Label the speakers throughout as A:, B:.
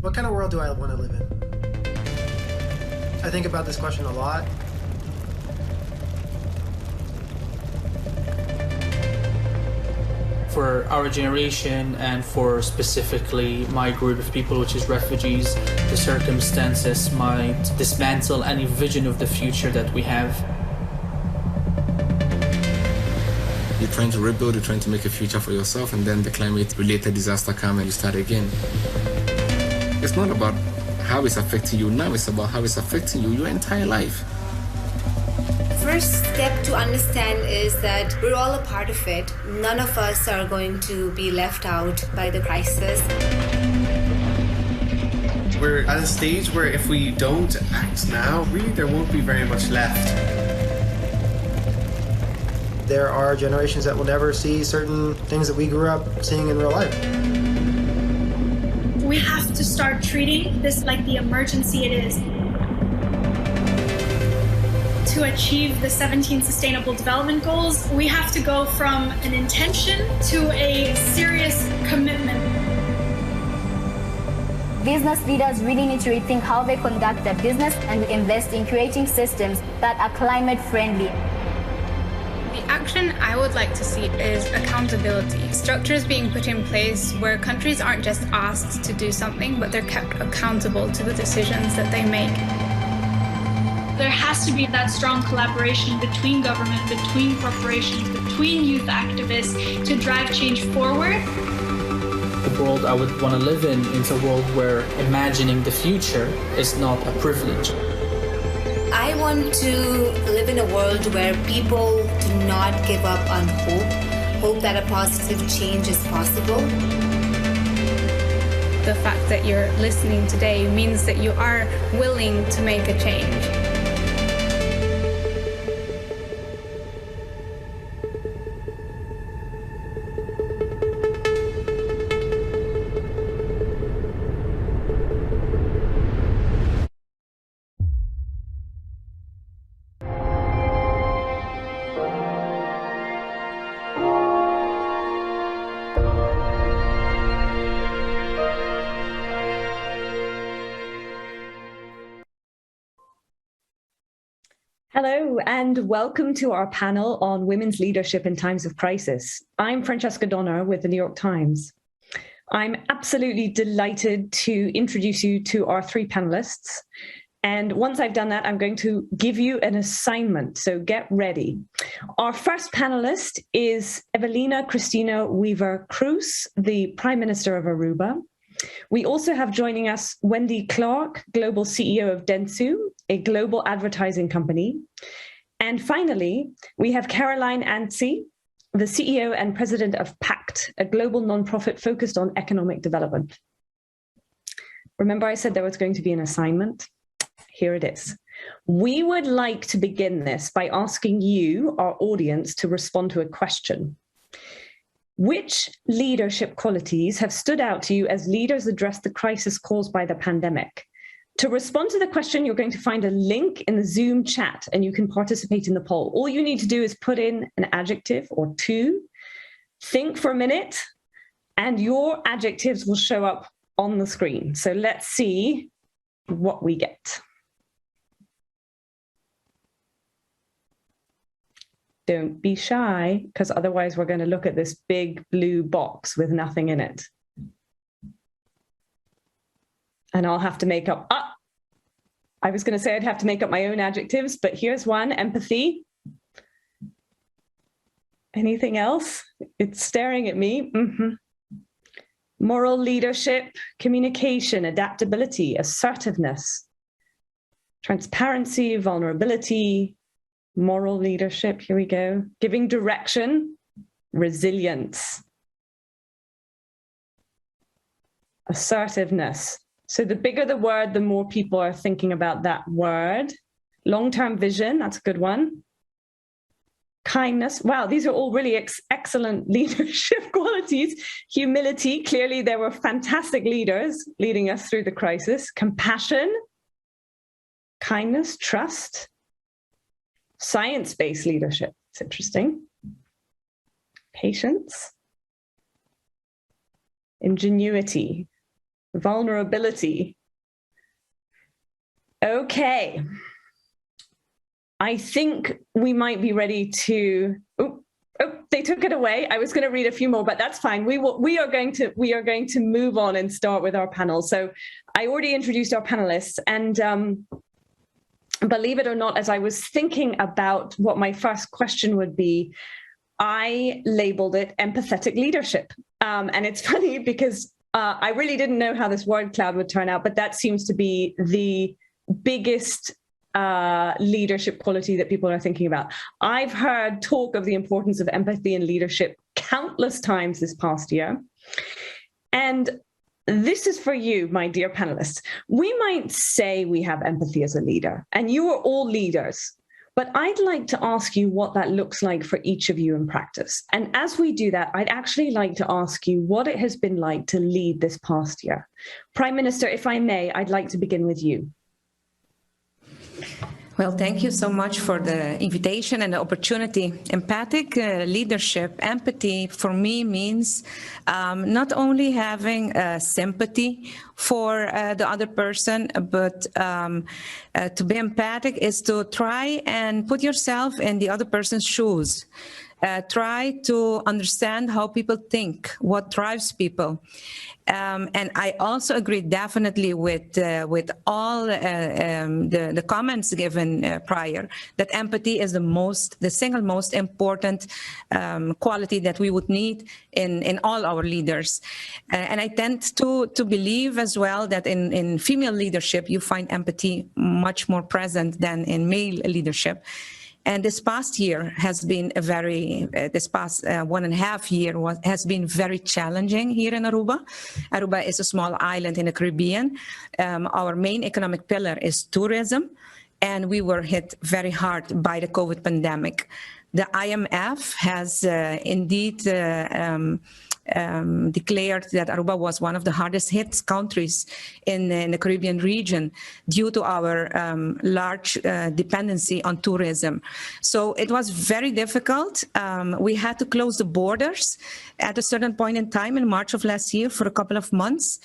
A: What kind of world do I want to live in? I think about this question a lot.
B: For our generation and for specifically my group of people, which is refugees, the circumstances might dismantle any vision of the future that we have.
C: You're trying to rebuild, you're trying to make a future for yourself, and then the climate-related disaster comes and you start again. It's not about how it's affecting you now, it's about how it's affecting you your entire life.
D: First step to understand is that we're all a part of it. None of us are going to be left out by the crisis.
E: We're at a stage where if we don't act now, really there won't be very much left.
A: There are generations that will never see certain things that we grew up seeing in real life.
F: We have to start treating this like the emergency it is. To achieve the 17 Sustainable Development Goals, we have to go from an intention to a serious commitment.
G: Business leaders really need to rethink how they conduct their business and invest in creating systems that are climate friendly.
H: The action I would like to see is accountability. Structures being put in place where countries aren't just asked to do something, but they're kept accountable to the decisions that they make.
F: There has to be that strong collaboration between government, between corporations, between youth activists to drive change forward.
B: The world I would want to live in is a world where imagining the future is not a privilege.
D: I want to live in a world where people do not give up on hope that a positive change is possible.
H: The fact that you're listening today means that you are willing to make a change.
I: Hello and welcome to our panel on women's leadership in times of crisis. I'm Francesca Donner with the New York Times. I'm absolutely delighted to introduce you to our three panelists. And once I've done that, I'm going to give you an assignment, so get ready. Our first panelist is Evelina Cristina Weaver Cruz, the Prime Minister of Aruba. We also have joining us Wendy Clark, Global CEO of Dentsu, a global advertising company. And finally, we have Caroline Anstey, the CEO and President of PACT, a global nonprofit focused on economic development. Remember I said there was going to be an assignment? Here it is. We would like to begin this by asking you, our audience, to respond to a question. Which leadership qualities have stood out to you as leaders address the crisis caused by the pandemic? To respond to the question, you're going to find a link in the Zoom chat and you can participate in the poll. All you need to do is put in an adjective or two, think for a minute, and your adjectives will show up on the screen. So let's see what we get. Don't be shy, because otherwise we're going to look at this big blue box with nothing in it. And I'll have to make up, I was going to say I'd have to make up my own adjectives, but here's one: empathy. Anything else? It's staring at me. Moral leadership, communication, adaptability, assertiveness, transparency, vulnerability, moral leadership, here we go. Giving direction, resilience, assertiveness. So the bigger the word, the more people are thinking about that word. Long-term vision, that's a good one. Kindness, wow, these are all really excellent leadership qualities. Humility, clearly there were fantastic leaders leading us through the crisis. Compassion, kindness, trust. Science-based leadership, it's interesting. Patience, ingenuity, vulnerability. Okay, I think we might be ready to, they took it away. I was going to read a few more, but that's fine. We are going to move on and start with our panel. So I already introduced our panelists, and believe it or not, as I was thinking about what my first question would be, I labeled it empathetic leadership. And it's funny because I really didn't know how this word cloud would turn out, but that seems to be the biggest leadership quality that people are thinking about. I've heard talk of the importance of empathy and leadership countless times this past year. And this is for you, my dear panelists. We might say we have empathy as a leader, and you are all leaders, but I'd like to ask you what that looks like for each of you in practice. And as we do that, I'd actually like to ask you what it has been like to lead this past year. Prime Minister, if I may, I'd like to begin with you.
J: Well, thank you so much for the invitation and the opportunity. Empathic leadership, empathy, for me means not only having sympathy for the other person, but to be empathic is to try and put yourself in the other person's shoes. Try to understand how people think, what drives people. And I also agree definitely with all the comments given prior, that empathy is the single most important quality that we would need in all our leaders. And I tend to believe as well that in female leadership, you find empathy much more present than in male leadership. And this past year has been this past 1.5 years has been very challenging here in Aruba. Aruba is a small island in the Caribbean. Our main economic pillar is tourism, and we were hit very hard by the COVID pandemic. The IMF has indeed declared that Aruba was one of the hardest hit countries in the Caribbean region due to our large dependency on tourism. So it was very difficult. We had to close the borders at a certain point in time in March of last year for a couple of months.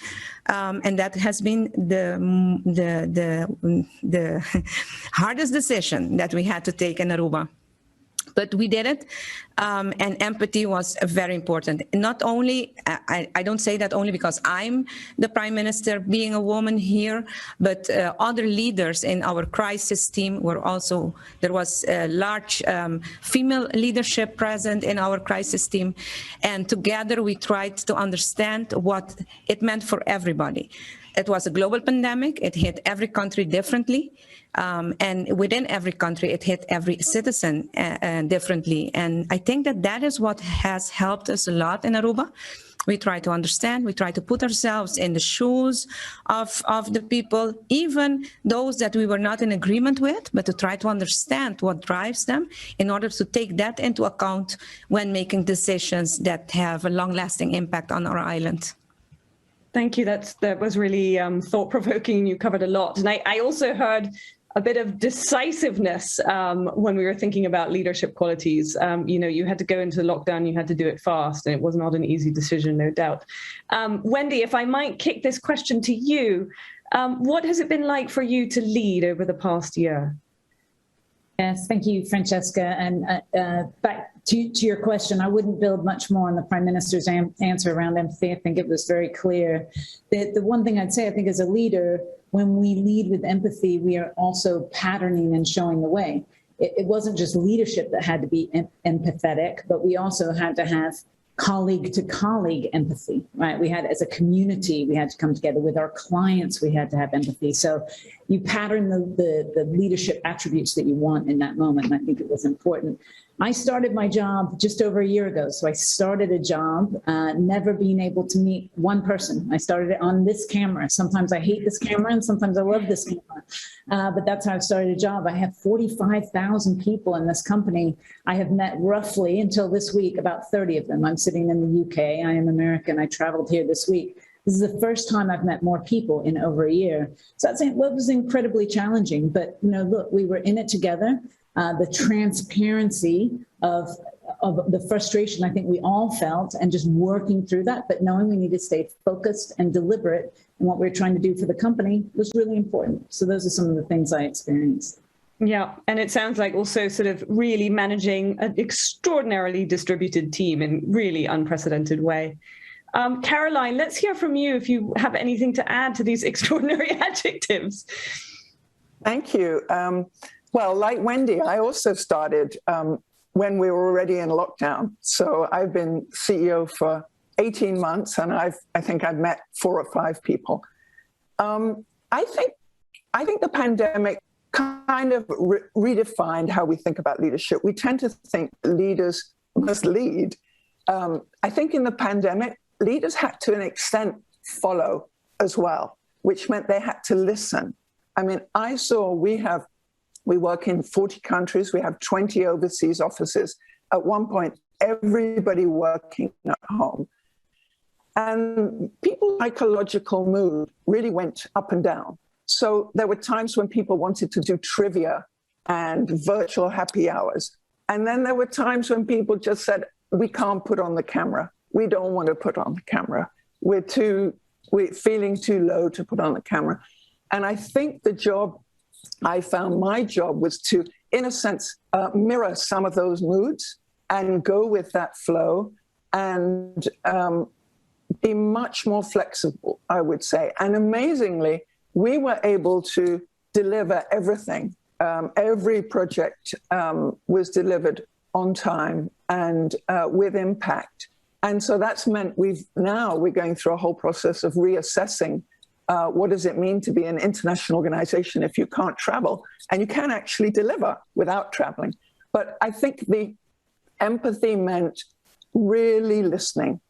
J: And that has been the hardest decision that we had to take in Aruba. But we did it, and empathy was very important. Not only, I don't say that only because I'm the Prime Minister being a woman here, but other leaders in our crisis team were also, there was a large female leadership present in our crisis team. And together we tried to understand what it meant for everybody. It was a global pandemic. It hit every country differently. And within every country, it hit every citizen differently. And I think that that is what has helped us a lot in Aruba. We try to understand, we try to put ourselves in the shoes of the people, even those that we were not in agreement with, but to try to understand what drives them in order to take that into account when making decisions that have a long-lasting impact on our island.
I: Thank you. That was really thought-provoking. You covered a lot. And I also heard a bit of decisiveness when we were thinking about leadership qualities. You had to go into lockdown, you had to do it fast, and it was not an easy decision, no doubt. Wendy, if I might kick this question to you, what has it been like for you to lead over the past year?
K: Yes, thank you, Francesca. And back to your question, I wouldn't build much more on the Prime Minister's answer around empathy. I think it was very clear. The one thing I'd say, I think as a leader, when we lead with empathy, we are also patterning and showing the way. It wasn't just leadership that had to be empathetic, but we also had to have colleague to colleague empathy, right? We had, as a community, we had to come together with our clients. We had to have empathy. So you pattern the leadership attributes that you want in that moment. And I think it was important. I started my job just over a year ago. So I started a job, never being able to meet one person. I started it on this camera. Sometimes I hate this camera and sometimes I love this camera. But that's how I started a job. I have 45,000 people in this company. I have met roughly, until this week, about 30 of them. I'm sitting in the UK. I am American. I traveled here this week. This is the first time I've met more people in over a year. So that was incredibly challenging. But look, we were in it together. The transparency of the frustration I think we all felt, and just working through that, but knowing we need to stay focused and deliberate in what we're trying to do for the company was really important. So those are some of the things I experienced.
I: Yeah, and it sounds like also sort of really managing an extraordinarily distributed team in really unprecedented way. Caroline, let's hear from you if you have anything to add to these extraordinary adjectives.
L: Thank you. Well, like Wendy, I also started when we were already in lockdown. So I've been CEO for 18 months, and I think I've met 4 or 5 people. I think the pandemic kind of redefined how we think about leadership. We tend to think leaders must lead. I think in the pandemic, leaders had to an extent follow as well, which meant they had to listen. I mean, we work in 40 countries. We have 20 overseas offices. At one point, everybody working at home. And people's psychological mood really went up and down. So there were times when people wanted to do trivia and virtual happy hours. And then there were times when people just said, we can't put on the camera. We don't want to put on the camera. We're feeling too low to put on the camera. And I think I found my job was to, in a sense, mirror some of those moods and go with that flow and be much more flexible, I would say. And amazingly, we were able to deliver everything. Every project was delivered on time and with impact. And so that's meant we're going through a whole process of reassessing what does it mean to be an international organization if you can't travel, and you can actually deliver without traveling. But I think the empathy meant really listening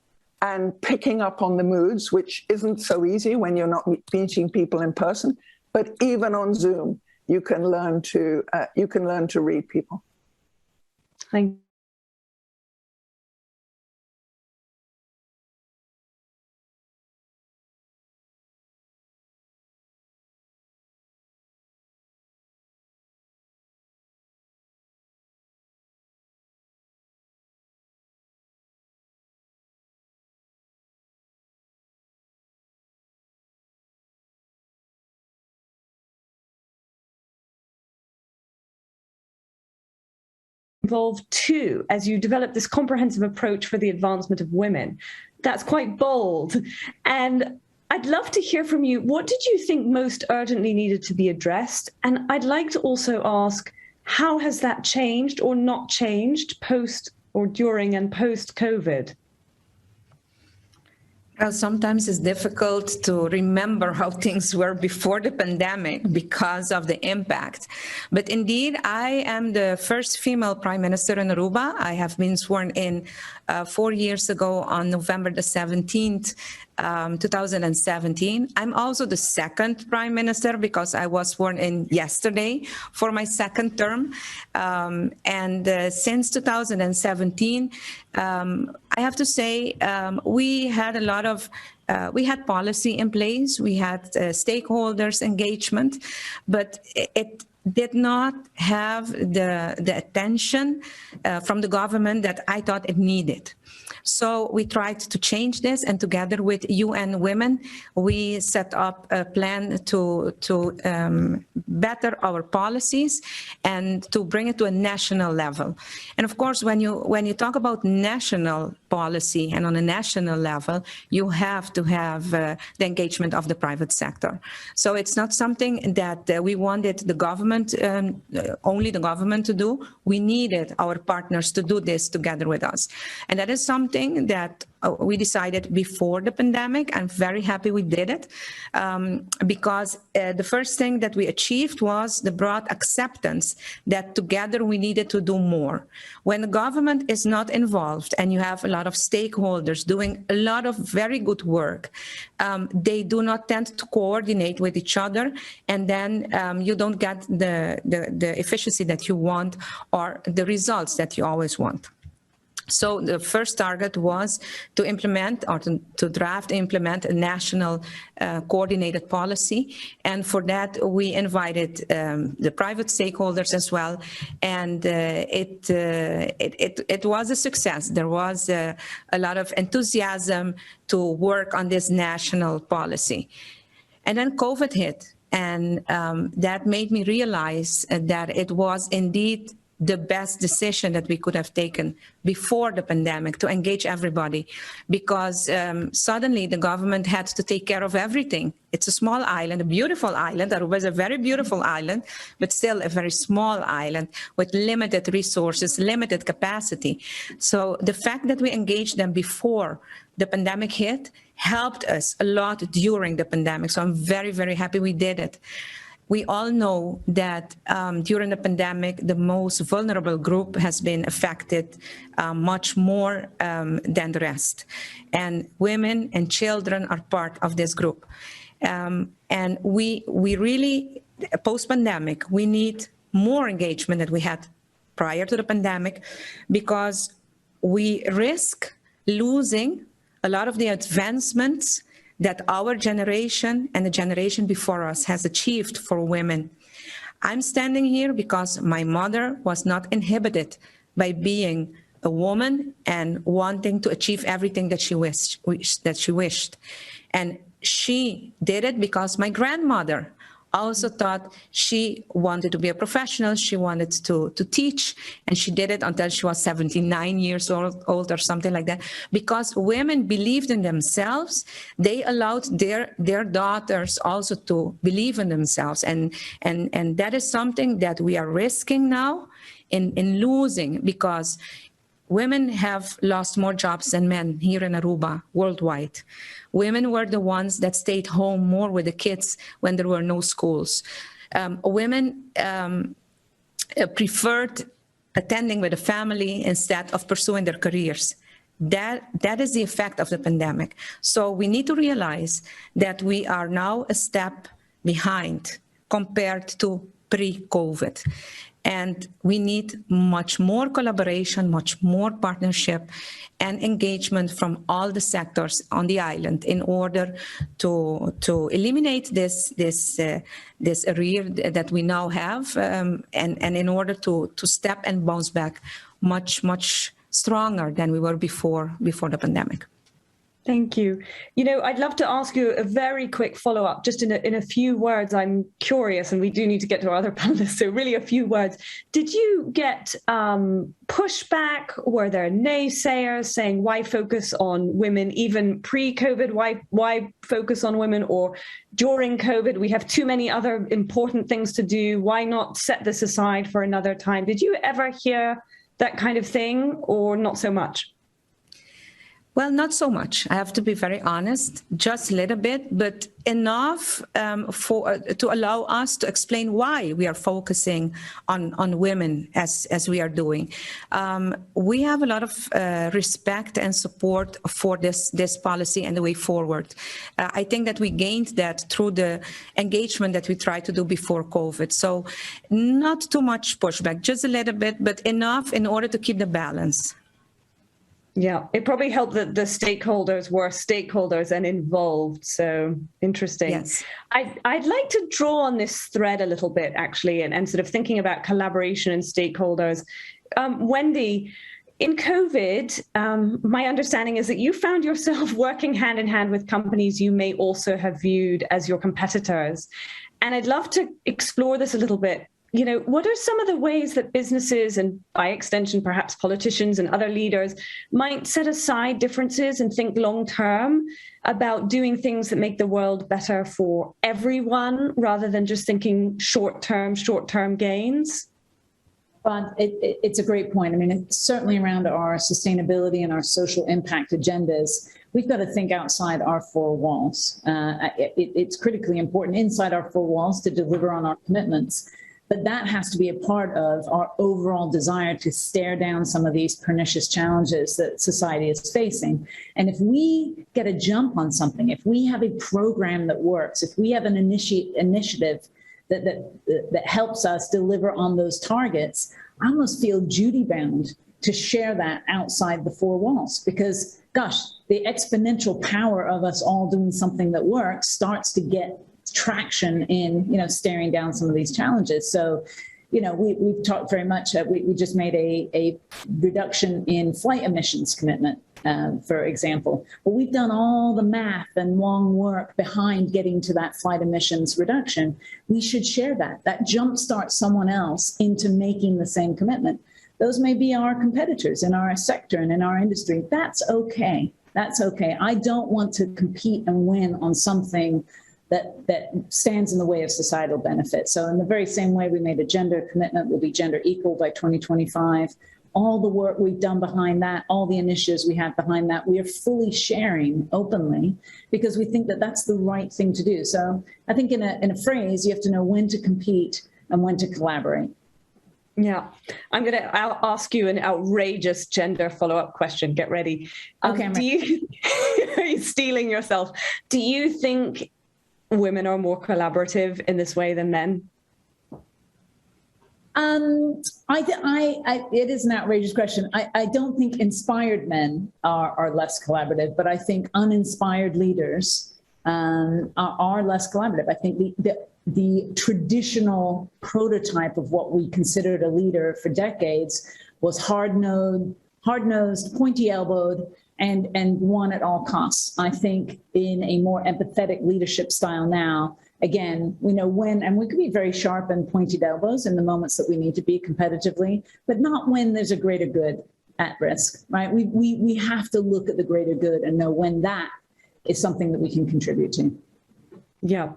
L: and picking up on the moods, which isn't so easy when you're not meeting people in person. But even on Zoom, you can learn to read people.
I: Thank you. involved too, as you develop this comprehensive approach for the advancement of women. That's quite bold. And I'd love to hear from you. What did you think most urgently needed to be addressed? And I'd like to also ask, how has that changed or not changed post or during and post-COVID?
J: Well, sometimes it's difficult to remember how things were before the pandemic because of the impact. But indeed, I am the first female prime minister in Aruba. I have been sworn in 4 years ago on November the 17th, 2017. I'm also the second prime minister because I was sworn in yesterday for my second term. Since 2017, I have to say we had a lot of we had policy in place, we had stakeholders engagement, but it did not have the attention from the government that I thought it needed. So we tried to change this, and together with UN Women, we set up a plan to better our policies and to bring it to a national level. And of course, when you talk about national policy and on a national level, you have to have the engagement of the private sector. So it's not something that we wanted the government, only the government to do. We needed our partners to do this together with us. And that is something that we decided before the pandemic. I'm very happy we did it because the first thing that we achieved was the broad acceptance that together we needed to do more. When the government is not involved and you have a lot of stakeholders doing a lot of very good work, they do not tend to coordinate with each other, and then you don't get the efficiency that you want or the results that you always want. So the first target was to implement or to draft and implement a national coordinated policy. And for that, we invited the private stakeholders as well. And it was a success. There was a lot of enthusiasm to work on this national policy. And then COVID hit. And that made me realize that it was indeed the best decision that we could have taken before the pandemic to engage everybody, because suddenly the government had to take care of everything. It's a small island, a beautiful island. Aruba is a very beautiful island, but still a very small island with limited resources, limited capacity. So the fact that we engaged them before the pandemic hit helped us a lot during the pandemic. So I'm very, very happy we did it. We all know that during the pandemic, the most vulnerable group has been affected much more than the rest. And women and children are part of this group. And we really, post-pandemic, we need more engagement than we had prior to the pandemic, because we risk losing a lot of the advancements that our generation and the generation before us has achieved for women. I'm standing here because my mother was not inhibited by being a woman and wanting to achieve everything that she wished. And she did it because my grandmother also thought she wanted to be a professional. She wanted to teach, and she did it until she was 79 years old or something like that. Because women believed in themselves, they allowed their daughters also to believe in themselves. And that is something that we are risking now in losing, because women have lost more jobs than men here in Aruba, worldwide. Women were the ones that stayed home more with the kids when there were no schools. Women preferred attending with the family instead of pursuing their careers. That is the effect of the pandemic. So we need to realize that we are now a step behind compared to pre-COVID. And we need much more collaboration, much more partnership and engagement from all the sectors on the island in order to eliminate this arrear that we now have, and in order to step and bounce back much stronger than we were before the pandemic.
I: Thank you. You know, I'd love to ask you a very quick follow-up, just in a few words. I'm curious, and we do need to get to our other panelists, so really a few words. Did you get pushback? Were there naysayers saying, why focus on women, even pre-COVID? Why focus on women? Or during COVID, we have too many other important things to do. Why not set this aside for another time? Did you ever hear that kind of thing, or not so much?
J: Well, not so much. I have to be very honest, just a little bit, but enough to allow us to explain why we are focusing on women as we are doing. We have a lot of respect and support for this policy and the way forward. I think that we gained that through the engagement that we tried to do before COVID. So not too much pushback, just a little bit, but enough in order to keep the balance.
I: Yeah, it probably helped that the stakeholders were stakeholders and involved. So interesting.
J: Yes.
I: I'd like to draw on this thread a little bit, actually, and sort of thinking about collaboration and stakeholders. Wendy, in COVID, my understanding is that you found yourself working hand in hand with companies you may also have viewed as your competitors. And I'd love to explore this a little bit. You know, what are some of the ways that businesses, and by extension, perhaps politicians and other leaders, might set aside differences and think long term about doing things that make the world better for everyone, rather than just thinking short term gains?
K: But it's a great point. I mean, it's certainly around our sustainability and our social impact agendas. We've got to think outside our four walls. It's critically important inside our four walls to deliver on our commitments. But that has to be a part of our overall desire to stare down some of these pernicious challenges that society is facing. And if we get a jump on something, if we have a program that works, if we have an initiative that helps us deliver on those targets, I almost feel duty-bound to share that outside the four walls. Because, gosh, the exponential power of us all doing something that works starts to get traction in, staring down some of these challenges. So, we've talked very much, we just made a reduction in flight emissions commitment, for example. Well, we've done all the math and long work behind getting to that flight emissions reduction. We should share that. That jumpstarts someone else into making the same commitment. Those may be our competitors in our sector and in our industry. That's okay. That's okay. I don't want to compete and win on something that stands in the way of societal benefit. So in the very same way we made a gender commitment, we'll be gender equal by 2025. All the work we've done behind that, all the initiatives we have behind that, we are fully sharing openly because we think that that's the right thing to do. So I think in a phrase, you have to know when to compete and when to collaborate.
I: Yeah, I'm going to ask you an outrageous gender follow-up question. Get ready.
K: Okay.
I: Are you stealing yourself? Do you think women are more collaborative in this way than men?
K: It is an outrageous question. I don't think inspired men are less collaborative, but I think uninspired leaders are less collaborative. I think the traditional prototype of what we considered a leader for decades was hard-nosed, pointy-elbowed, and won at all costs. I think in a more empathetic leadership style now, again, we know when, and we can be very sharp and pointed elbows in the moments that we need to be competitively, but not when there's a greater good at risk, right? We have to look at the greater good and know when that is something that we can contribute to.
I: Yeah.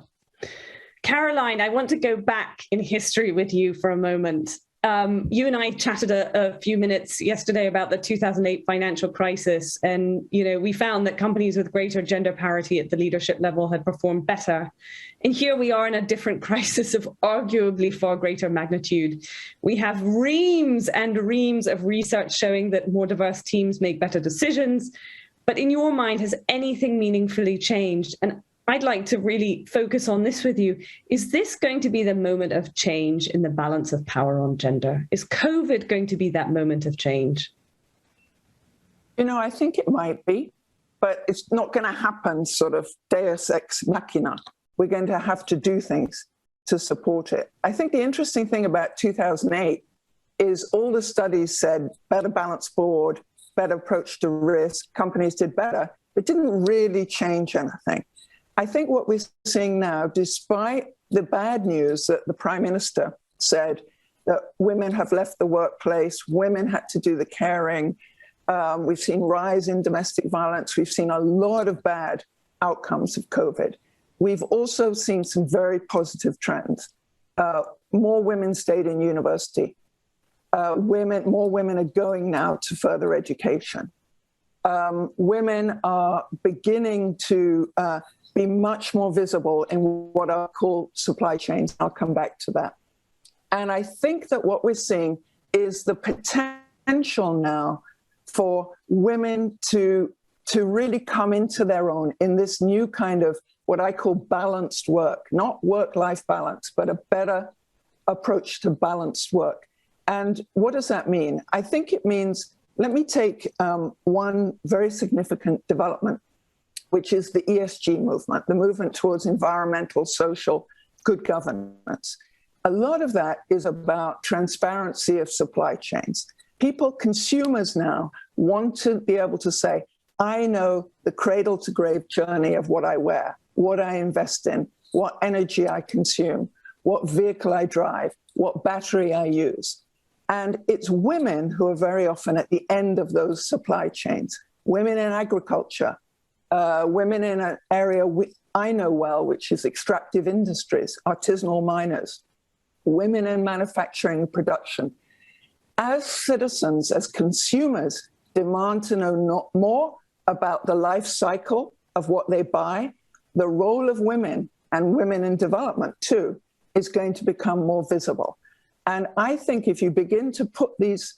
I: Caroline, I want to go back in history with you for a moment. You and I chatted a few minutes yesterday about the 2008 financial crisis, and we found that companies with greater gender parity at the leadership level had performed better. And here we are in a different crisis of arguably far greater magnitude. We have reams and reams of research showing that more diverse teams make better decisions. But in your mind, has anything meaningfully changed? And I'd like to really focus on this with you. Is this going to be the moment of change in the balance of power on gender? Is COVID going to be that moment of change?
L: I think it might be, but it's not going to happen sort of deus ex machina. We're going to have to do things to support it. I think the interesting thing about 2008 is all the studies said better balanced board, better approach to risk, companies did better. It didn't really change anything. I think what we're seeing now, despite the bad news that the Prime Minister said, that women have left the workplace, women had to do the caring, we've seen rise in domestic violence, we've seen a lot of bad outcomes of COVID. We've also seen some very positive trends. More women stayed in university. More women are going now to further education. Women are beginning to be much more visible in what I call supply chains. I'll come back to that. And I think that what we're seeing is the potential now for women to really come into their own in this new kind of what I call balanced work, not work-life balance, but a better approach to balanced work. And what does that mean? I think it means, let me take one very significant development, which is the ESG movement, the movement towards environmental, social, good governance. A lot of that is about transparency of supply chains. People, consumers now, want to be able to say, I know the cradle to grave journey of what I wear, what I invest in, what energy I consume, what vehicle I drive, what battery I use. And it's women who are very often at the end of those supply chains. Women in agriculture, women in an area I know well, which is extractive industries, artisanal miners, women in manufacturing and production. As citizens, as consumers, demand to know more about the life cycle of what they buy, the role of women and women in development too is going to become more visible. And I think if you begin to put these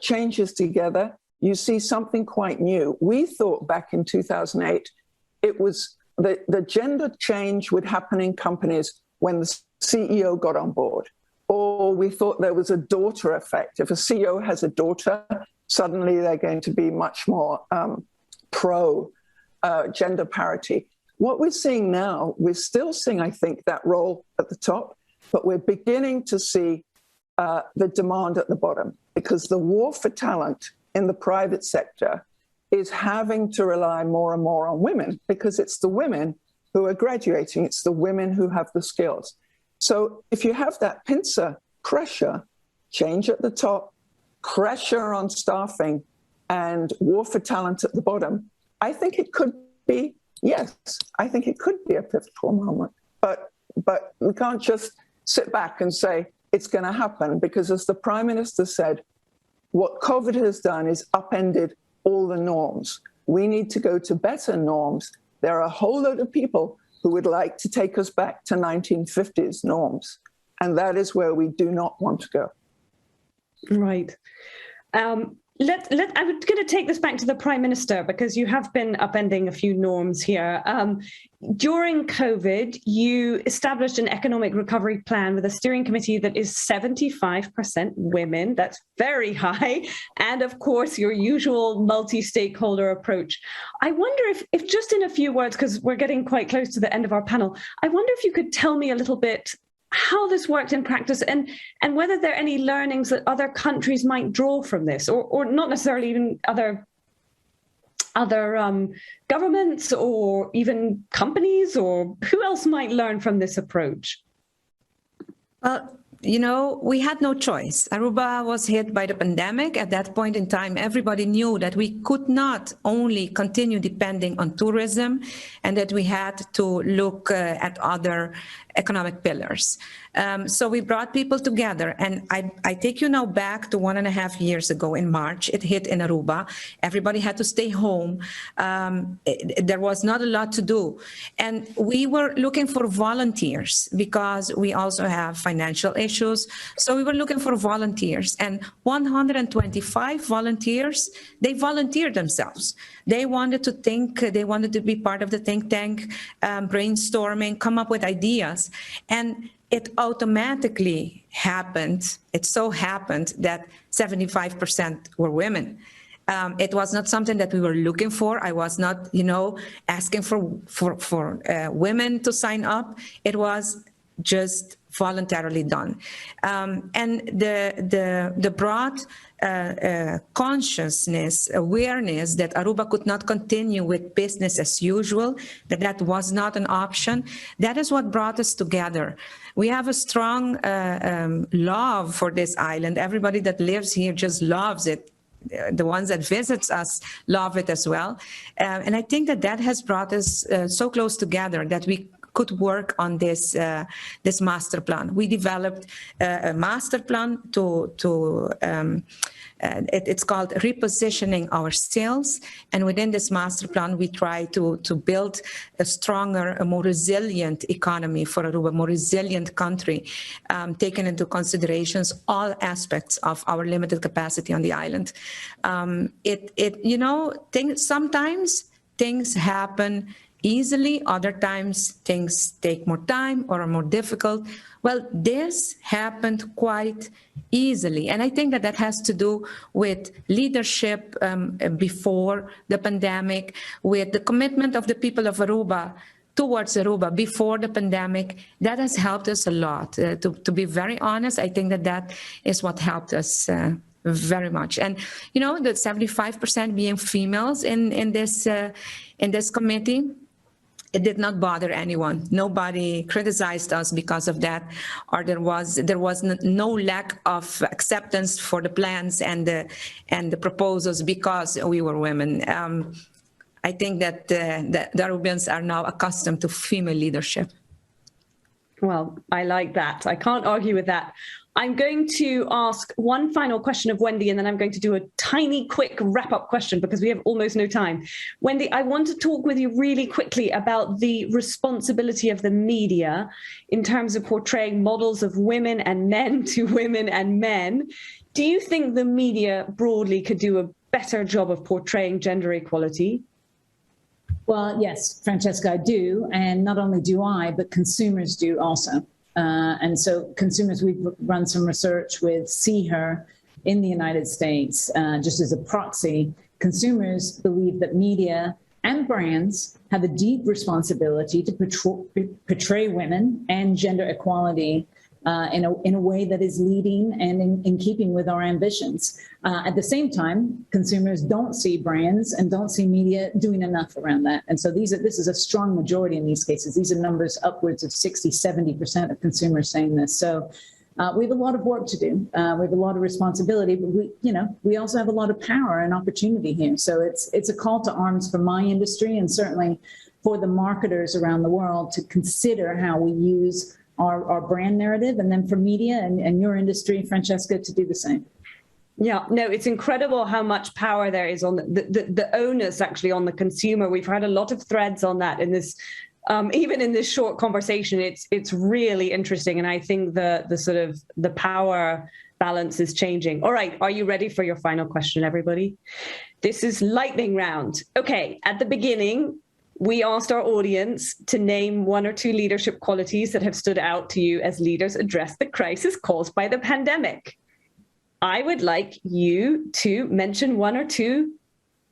L: changes together, you see something quite new. We thought back in 2008, it was the gender change would happen in companies when the CEO got on board. Or we thought there was a daughter effect. If a CEO has a daughter, suddenly they're going to be much more pro gender parity. What we're seeing now, we're still seeing, I think, that role at the top, but we're beginning to see the demand at the bottom, because the war for talent in the private sector is having to rely more and more on women, because it's the women who are graduating, it's the women who have the skills. So if you have that pincer pressure, change at the top, pressure on staffing, and war for talent at the bottom, I think it could be, yes, I think it could be a pivotal moment. But we can't just sit back and say it's going to happen, because as the Prime Minister said, what COVID has done is upended all the norms. We need to go to better norms. There are a whole load of people who would like to take us back to 1950s norms. And that is where we do not want to go.
I: Right. I'm going to take this back to the Prime Minister, because you have been upending a few norms here. During COVID, you established an economic recovery plan with a steering committee that is 75% women. That's very high. And of course, your usual multi-stakeholder approach. I wonder if just in a few words, because we're getting quite close to the end of our panel, I wonder if you could tell me a little bit how this worked in practice, and whether there are any learnings that other countries might draw from this, or not necessarily even other governments or even companies, or who else might learn from this approach?
J: Well, you know, we had no choice. Aruba was hit by the pandemic. At that point in time, everybody knew that we could not only continue depending on tourism, and that we had to look at other economic pillars. So we brought people together, and I take you now back to 1.5 years ago in March. It hit in Aruba. Everybody had to stay home. There was not a lot to do. And we were looking for volunteers, because we also have financial issues. So we were looking for volunteers, and 125 volunteers, they volunteered themselves. They wanted to think, they wanted to be part of the think tank, brainstorming, come up with ideas. And it automatically happened. It so happened that 75% were women. It was not something that we were looking for. I was not, asking for women to sign up. It was just voluntarily done. And the broad consciousness, awareness that Aruba could not continue with business as usual, that was not an option, that is what brought us together. We have a strong love for this island. Everybody that lives here just loves it. The ones that visits us love it as well. And I think that has brought us so close together that we could work on this master plan. We developed a master plan it's called repositioning our sales. And within this master plan, we try to build a stronger, a more resilient economy for Aruba, a more resilient country, taking into considerations all aspects of our limited capacity on the island. Sometimes things happen easily, other times things take more time or are more difficult. Well, this happened quite easily. And I think that has to do with leadership before the pandemic, with the commitment of the people of Aruba towards Aruba before the pandemic. That has helped us a lot. To be very honest, I think that is what helped us very much. And, the 75% being females in this committee, it did not bother anyone. Nobody criticized us because of that, or there was no lack of acceptance for the plans and the proposals because we were women. I think that the Arubians are now accustomed to female leadership.
I: Well, I like that. I can't argue with that. I'm going to ask one final question of Wendy, and then I'm going to do a tiny, quick wrap-up question because we have almost no time. Wendy, I want to talk with you really quickly about the responsibility of the media in terms of portraying models of women and men to women and men. Do you think the media broadly could do a better job of portraying gender equality?
K: Well, yes, Francesca, I do. And not only do I, but consumers do also. And so consumers, we've run some research with See Her in the United States, just as a proxy. Consumers believe that media and brands have a deep responsibility to portray women and gender equality in a way that is leading and in keeping with our ambitions. At the same time, consumers don't see brands and don't see media doing enough around that. And so this is a strong majority in these cases. These are numbers upwards of 60, 70% of consumers saying this. So we have a lot of work to do. We have a lot of responsibility, but we also have a lot of power and opportunity here. So it's a call to arms for my industry and certainly for the marketers around the world to consider how we use our brand narrative, and then for media and your industry, Francesca, to do the same.
I: Yeah, no, it's incredible how much power there is on the onus actually on the consumer. We've had a lot of threads on that in this, even in this short conversation. It's really interesting, and I think the power balance is changing. All right, are you ready for your final question, everybody? This is lightning round. Okay, at the beginning, we asked our audience to name one or two leadership qualities that have stood out to you as leaders address the crisis caused by the pandemic. I would like you to mention one or two,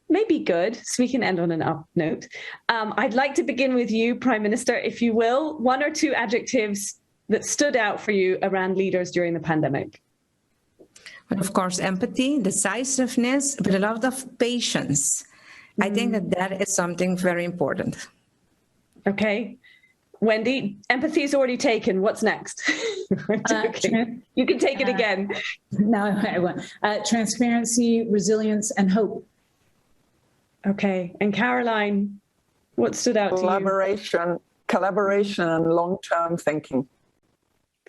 I: maybe good, so we can end on an up note. I'd like to begin with you, Prime Minister, if you will, one or two adjectives that stood out for you around leaders during the pandemic.
J: But of course, empathy, decisiveness, but a lot of patience. I think that is something very important.
I: Okay. Wendy, empathy is already taken. What's next? You can take it again.
K: No, I won't. Transparency, resilience, and hope.
I: Okay. And Caroline, what stood out to you?
L: Collaboration and long-term thinking.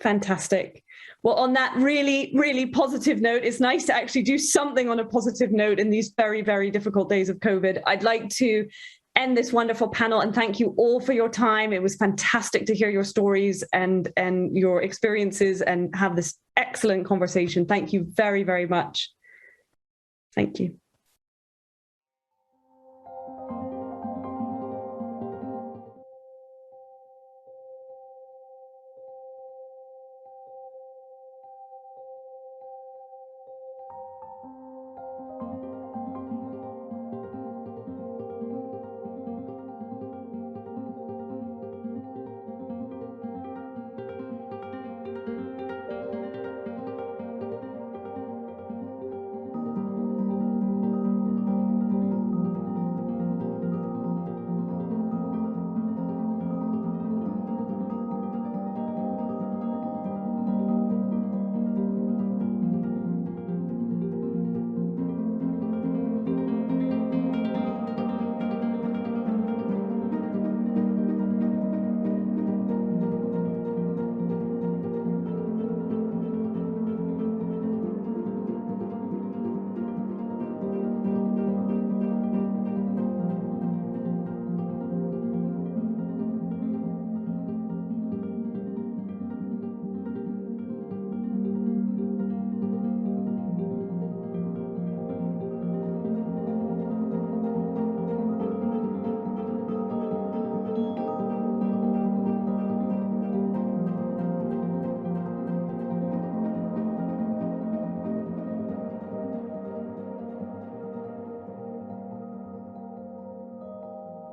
I: Fantastic. Well, on that really, really positive note, it's nice to actually do something on a positive note in these very, very difficult days of COVID. I'd like to end this wonderful panel and thank you all for your time. It was fantastic to hear your stories and your experiences and have this excellent conversation. Thank you very, very much. Thank you.